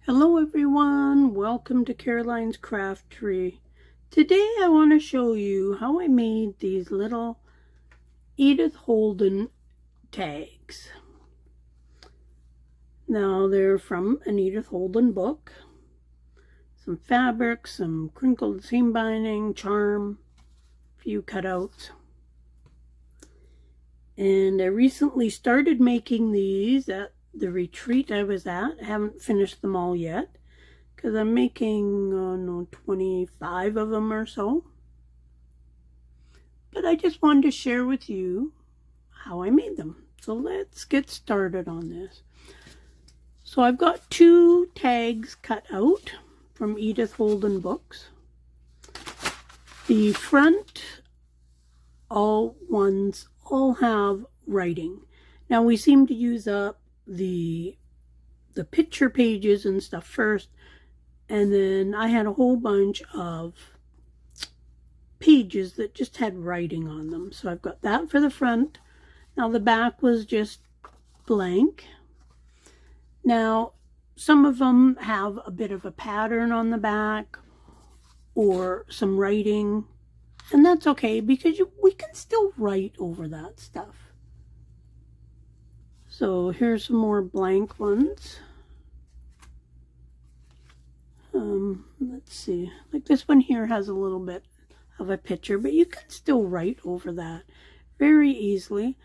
Hello everyone, welcome to Caroline's Craft Tree. Today I want to show you how I made these little Edith Holden tags. Now they're from an Edith Holden book. Some fabric, some crinkled seam binding, charm, a few cutouts. And I recently started making these at the retreat I was at. I haven't finished them all yet because I'm making 25 of them or so. But I just wanted to share with you how I made them. So let's get started on this. So I've got 2 tags cut out from Edith Holden books. The front all have writing. Now we seem to use up the picture pages and stuff first, and then I had a whole bunch of pages that just had writing on them. So I've got that for the front. Now the back was just blank. Now some of them have a bit of a pattern on the back or some writing, and that's okay because we can still write over that stuff. So here's some more blank ones. Let's see, like this one here has a little bit of a picture, but you can still write over that very easily.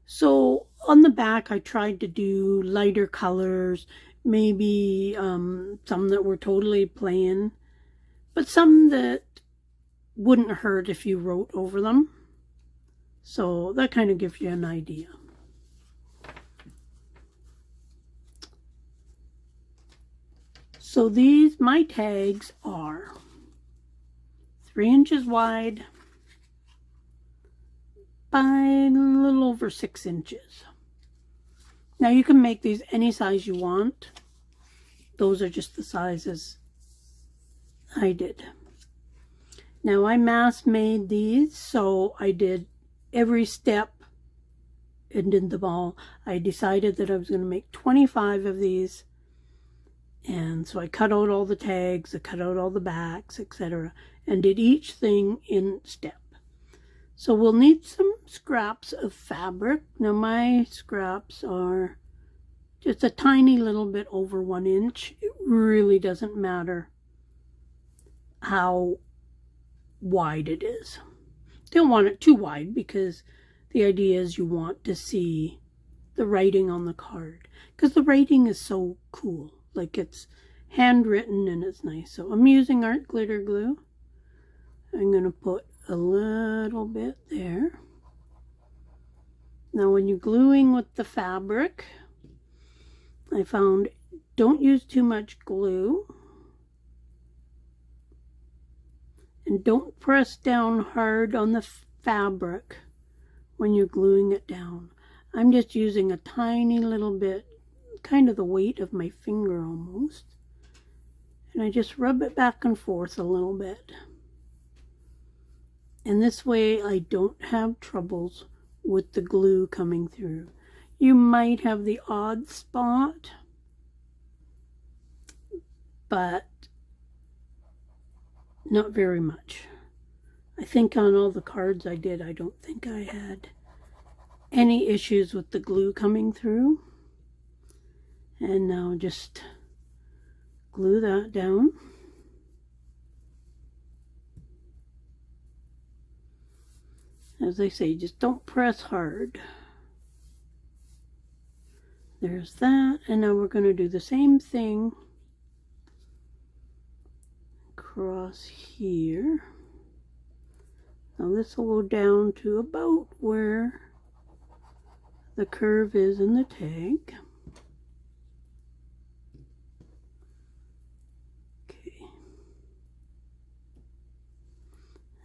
So on the back I tried to do lighter colors, maybe some that were totally plain, but some that wouldn't hurt if you wrote over them. So that kind of gives you an idea. So my tags are 3 inches wide by a little over 6 inches. Now you can make these any size you want. Those are just the sizes I did. Now I mass made these, so I did every step and did them all. I decided that I was going to make 25 of these. And so I cut out all the tags, I cut out all the backs, etc. and did each thing in step. So we'll need some scraps of fabric. Now my scraps are just a tiny little bit over 1 inch. It really doesn't matter how wide it is. Don't want it too wide because the idea is you want to see the writing on the card, because the writing is so cool. Like it's handwritten and it's nice. So I'm using art glitter glue. I'm going to put a little bit there. Now when you're gluing with the fabric, I found don't use too much glue. And don't press down hard on the fabric when you're gluing it down. I'm just using a tiny little bit, kind of the weight of my finger almost, and I just rub it back and forth a little bit, and this way I don't have troubles with the glue coming through. You might have the odd spot, but not very much. I think on all the cards I did, I don't think I had any issues with the glue coming through. And now just glue that down. As I say, just don't press hard. There's that. And now we're going to do the same thing across here. Now this will go down to about where the curve is in the tag.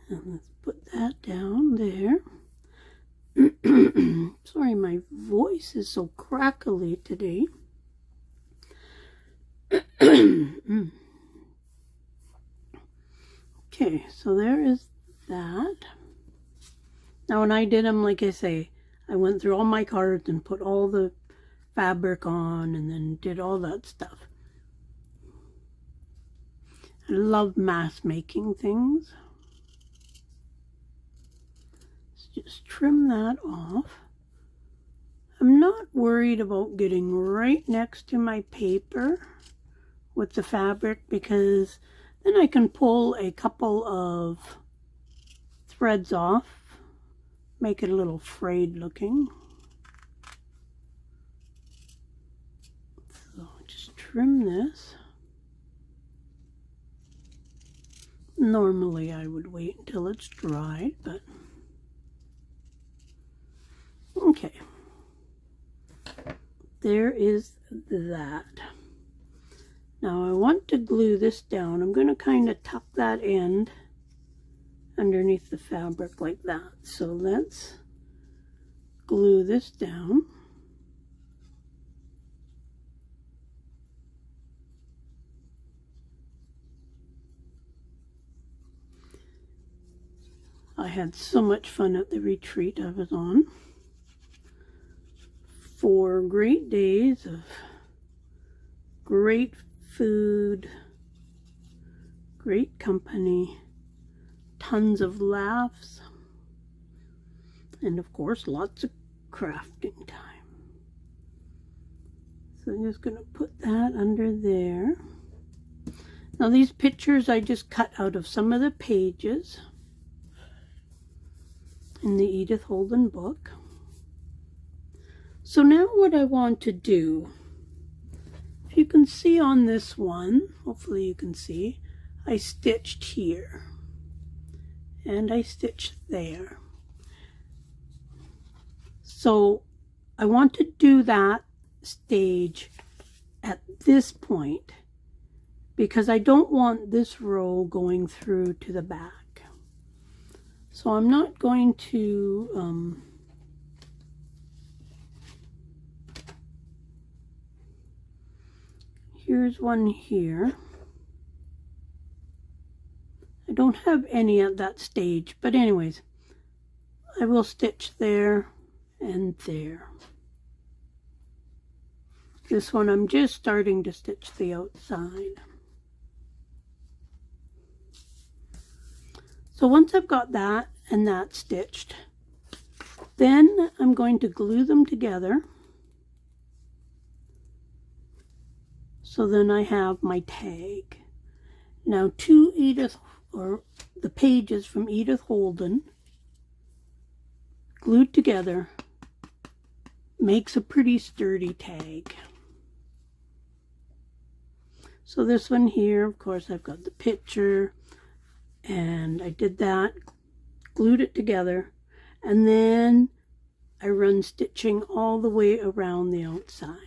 And let's put that down there. Sorry, my voice is so crackly today. Okay, so there is that. Now when I did them, like I say, I went through all my cards and put all the fabric on and then did all that stuff. I love mass making things. Let's just trim that off. I'm not worried about getting right next to my paper with the fabric, because then I can pull a couple of threads off, make it a little frayed looking. So just trim this. Normally I would wait until it's dried, but okay. There is that. Now I want to glue this down. I'm going to kind of tuck that end underneath the fabric like that. So let's glue this down. I had so much fun at the retreat I was on. 4 great days of great food, great company, tons of laughs, and of course lots of crafting time. So I'm just going to put that under there. Now these pictures I just cut out of some of the pages in the Edith Holden book. So now what I want to do, if you can see on this one, hopefully you can see, I stitched here and I stitched there. So I want to do that stage at this point because I don't want this row going through to the back. So I'm not going to here's one here. I don't have any at that stage, but anyways, I will stitch there and there. This one I'm just starting to stitch the outside. So once I've got that and that stitched, then I'm going to glue them together. So then I have my tag. Now the pages from Edith Holden glued together makes a pretty sturdy tag. So this one here, of course, I've got the picture, and I did that, glued it together, and then I run stitching all the way around the outside.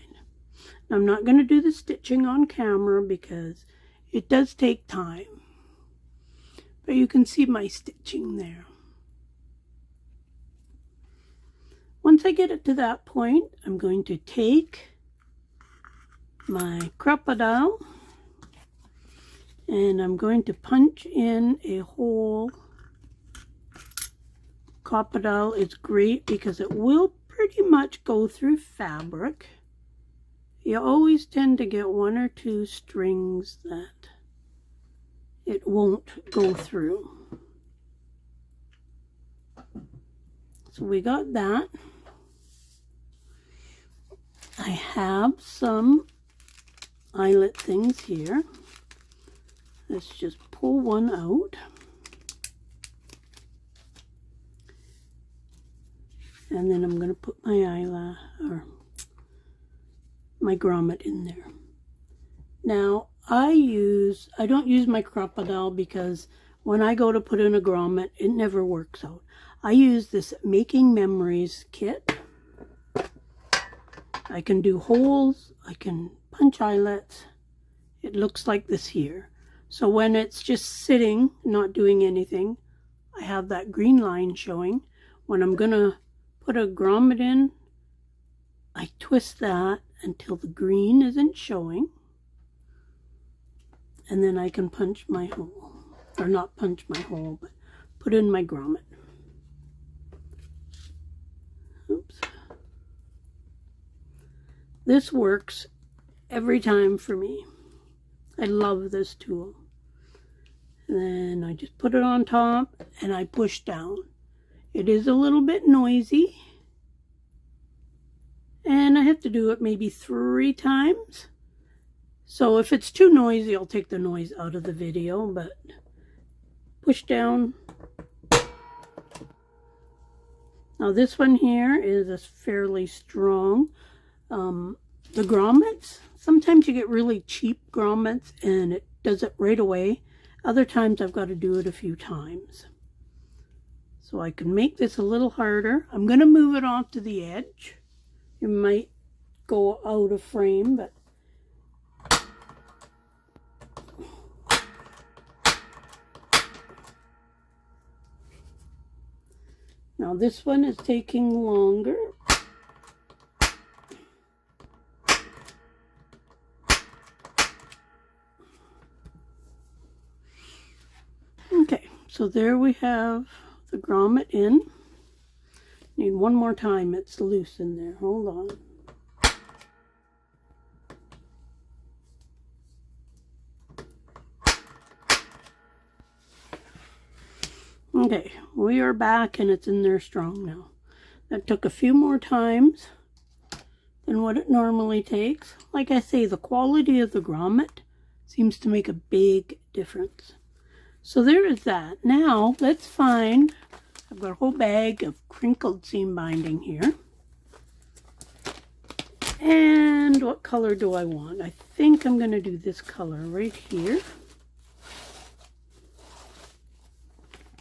Now, I'm not going to do the stitching on camera because it does take time, but you can see my stitching there. Once I get it to that point, I'm going to take my crocodile and I'm going to punch in a hole. Crocodile is great because it will pretty much go through fabric. You always tend to get 1 or 2 strings that it won't go through. So we got that. I have some eyelet things here. Let's just pull one out. And then I'm going to put my eyelash or my grommet in there. Now I don't use my crocodile because when I go to put in a grommet, it never works out. I use this Making Memories kit. I can do holes, I can punch eyelets. It looks like this here. So when it's just sitting, not doing anything, I have that green line showing. When I'm gonna put a grommet in, I twist that until the green isn't showing. And then I can punch my hole. Or not punch my hole, but put in my grommet. Oops. This works every time for me. I love this tool. And then I just put it on top and I push down. It is a little bit noisy. And I have to do it maybe 3 times. So if it's too noisy, I'll take the noise out of the video, but push down. Now this one here is a fairly strong. The grommets, sometimes you get really cheap grommets and it does it right away. Other times I've got to do it a few times. So I can make this a little harder. I'm going to move it off to the edge. It might go out of frame, but now this one is taking longer. Okay, so there we have the grommet in. Need one more time, it's loose in there. Hold on. Okay, we are back and it's in there strong now. That took a few more times than what it normally takes. Like I say, the quality of the grommet seems to make a big difference. So there is that. Now, let's find, I've got a whole bag of crinkled seam binding here. And what color do I want? I think I'm going to do this color right here.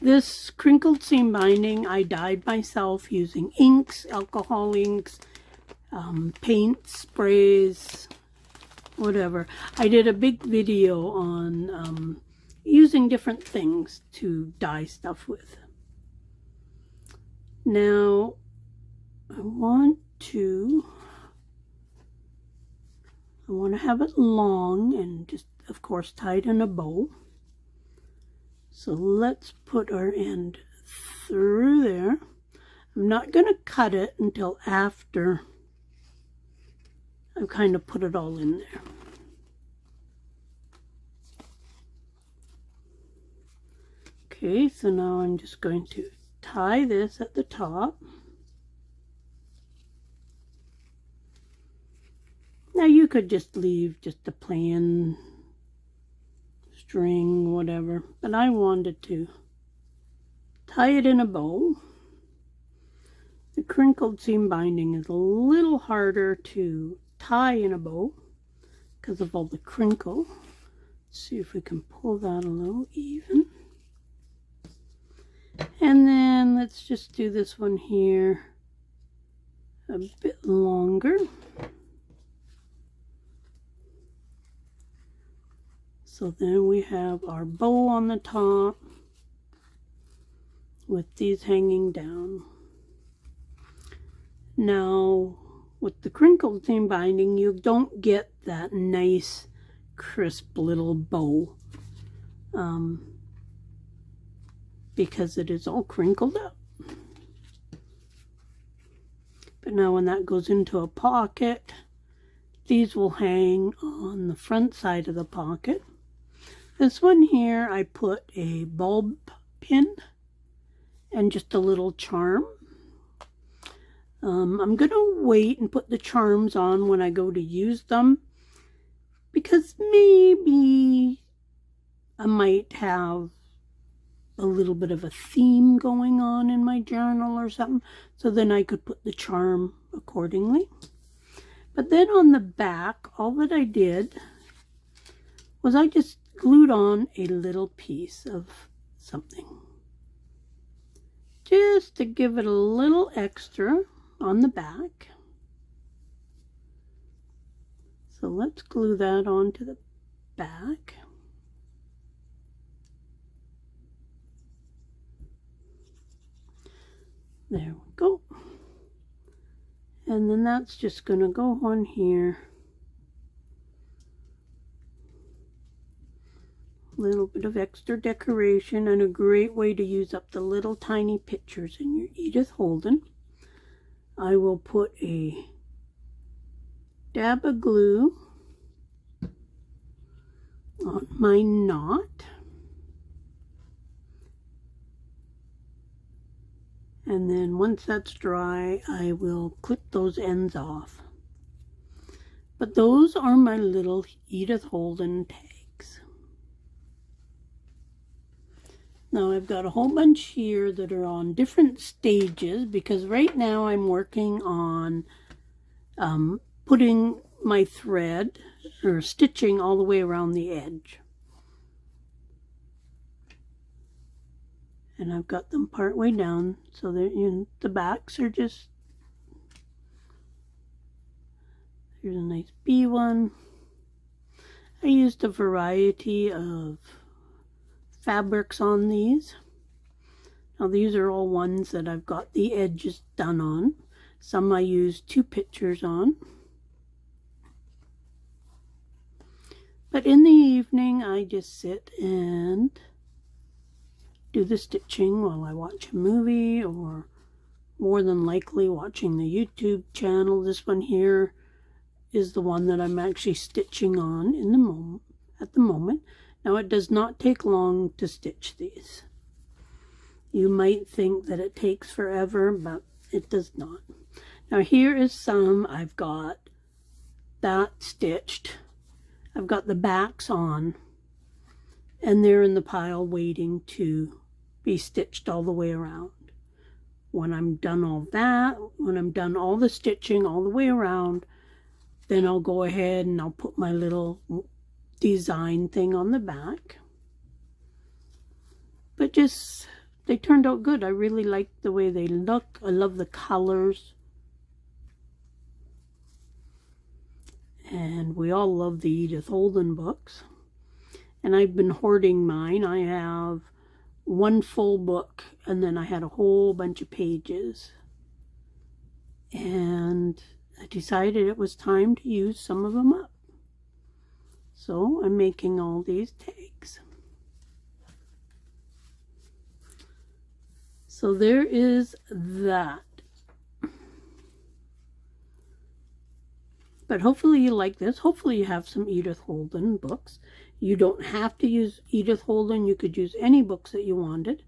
This crinkled seam binding I dyed myself using inks, alcohol inks, paints, sprays, whatever. I did a big video on using different things to dye stuff with. Now, I want to have it long and just, of course, tied in a bow. So let's put our end through there. I'm not going to cut it until after I've kind of put it all in there. Okay, so now I'm just going to tie this at the top. Now you could just leave just a plain string, whatever, but I wanted to tie it in a bow. The crinkled seam binding is a little harder to tie in a bow because of all the crinkle. Let's see if we can pull that a little even. And then let's just do this one here a bit longer. So then we have our bow on the top with these hanging down. Now, with the crinkled seam binding, you don't get that nice, crisp little bow because it is all crinkled up. But now when that goes into a pocket, these will hang on the front side of the pocket. This one here, I put a bulb pin and just a little charm. I'm going to wait and put the charms on when I go to use them, because maybe I might have a little bit of a theme going on in my journal or something, so then I could put the charm accordingly. But then on the back, all that I did was I just glued on a little piece of something just to give it a little extra on the back. So let's glue that onto the back. There we go. And then that's just going to go on here. A little bit of extra decoration, and a great way to use up the little tiny pictures in your Edith Holden. I will put a dab of glue on my knot. then once that's dry, I will clip those ends off. But those are my little Edith Holden tags. Now I've got a whole bunch here that are on different stages, because right now I'm working on putting my thread or stitching all the way around the edge. And I've got them part way down, so that the backs are just, here's a nice bee one. I used a variety of fabrics on these. Now these are all ones that I've got the edges done on. Some I used 2 pictures on. But in the evening I just sit and do the stitching while I watch a movie, or more than likely watching the YouTube channel. This one here is the one that I'm actually stitching on at the moment. Now it does not take long to stitch these. You might think that it takes forever, but it does not. Now here is some I've got that stitched. I've got the backs on, and they're in the pile waiting to be stitched all the way around. When I'm done all that, when I'm done all the stitching all the way around, then I'll go ahead and I'll put my little design thing on the back. But just, they turned out good. I really like the way they look. I love the colors. And we all love the Edith Holden books. And I've been hoarding mine. I have one full book, and then I had a whole bunch of pages. And I decided it was time to use some of them up. So I'm making all these tags. So there is that. But hopefully you like this. Hopefully you have some Edith Holden books. You don't have to use Edith Holden. You could use any books that you wanted.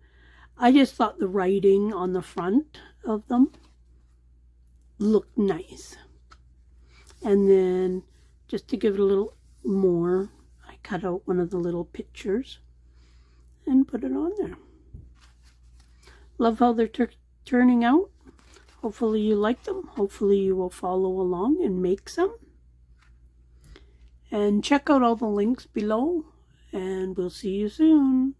I just thought the writing on the front of them looked nice. And then just to give it a little more, I cut out one of the little pictures and put it on there. Love how they're turning out. Hopefully you like them. Hopefully you will follow along and make some. And check out all the links below, and we'll see you soon.